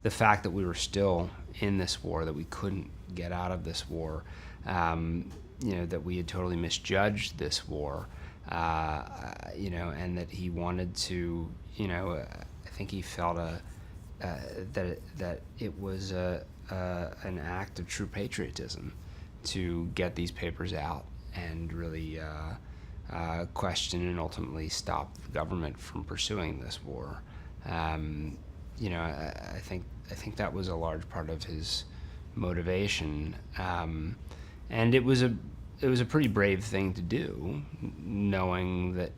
The fact that we were still in this war, that we couldn't get out of this war, that we had totally misjudged this war, and that he wanted to, I think he felt that it was an act of true patriotism to get these papers out and really question and ultimately stop the government from pursuing this war. I think that was a large part of his motivation, and it was a pretty brave thing to do, knowing that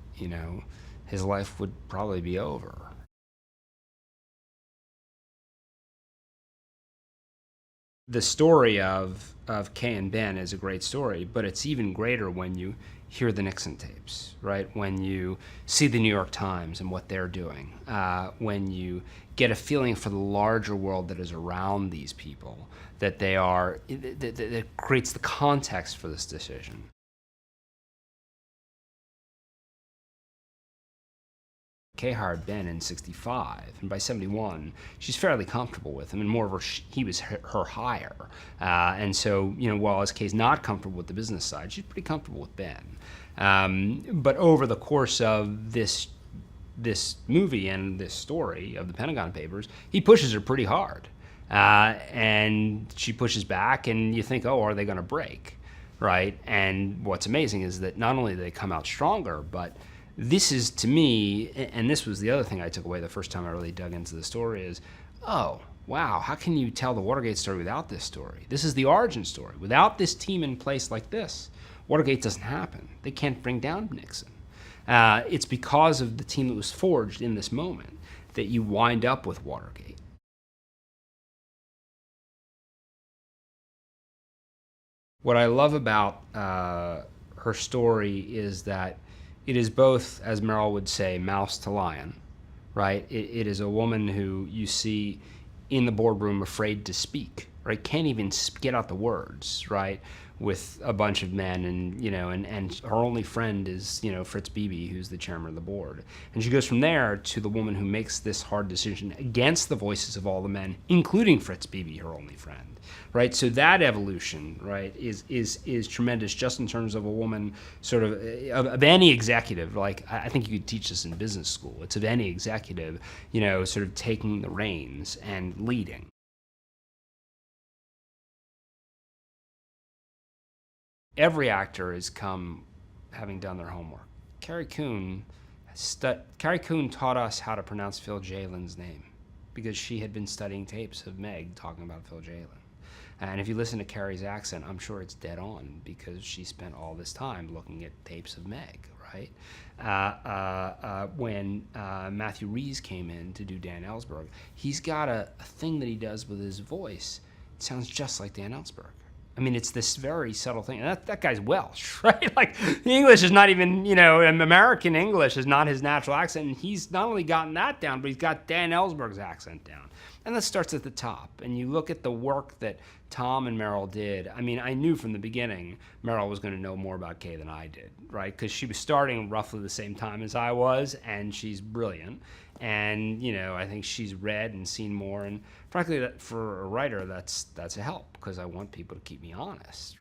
his life would probably be over. The story of Kay and Ben is a great story, but it's even greater when you hear the Nixon tapes, right? When you see the New York Times and what they're doing, when you get a feeling for the larger world that is around these people, that they are, that creates the context for this decision. Kay hired Ben in '65, and by '71, she's fairly comfortable with him, and moreover, he was her hire. And so, while Kay's not comfortable with the business side, she's pretty comfortable with Ben. But over the course of this movie and this story of the Pentagon Papers, he pushes her pretty hard. And she pushes back, and you think, oh, are they going to break, right? And what's amazing is that not only do they come out stronger, but this is, to me, and this was the other thing I took away the first time I really dug into the story, is, oh, wow, how can you tell the Watergate story without this story? This is the origin story. Without this team in place like this, Watergate doesn't happen. They can't bring down Nixon. It's because of the team that was forged in this moment that you wind up with Watergate. What I love about her story is that it is both, as Meryl would say, mouse to lion, right? It is a woman who you see in the boardroom afraid to speak, right? Can't even get out the words, right? With a bunch of men, and her only friend is, Fritz Beebe, who's the chairman of the board. And she goes from there to the woman who makes this hard decision against the voices of all the men, including Fritz Beebe, her only friend, right? So that evolution, right, is tremendous, just in terms of a woman, sort of any executive. Like, I think you could teach this in business school. It's of any executive, sort of taking the reins and leading. Every actor has come having done their homework. Carrie Coon taught us how to pronounce Phil Jalen's name because she had been studying tapes of Meg talking about Phil Jalen. And if you listen to Carrie's accent, I'm sure it's dead on because she spent all this time looking at tapes of Meg, right? When Matthew Rhys came in to do Dan Ellsberg, he's got a thing that he does with his voice. It sounds just like Dan Ellsberg. I mean, it's this very subtle thing. And that guy's Welsh, right? Like, the English is not even, American English is not his natural accent. And he's not only gotten that down, but he's got Dan Ellsberg's accent down. And that starts at the top. And you look at the work that Tom and Meryl did. I mean, I knew from the beginning Meryl was going to know more about Kay than I did, right? Because she was starting roughly the same time as I was, and she's brilliant. And, I think she's read and seen more. And frankly, for a writer, that's a help, because I want people to keep me honest.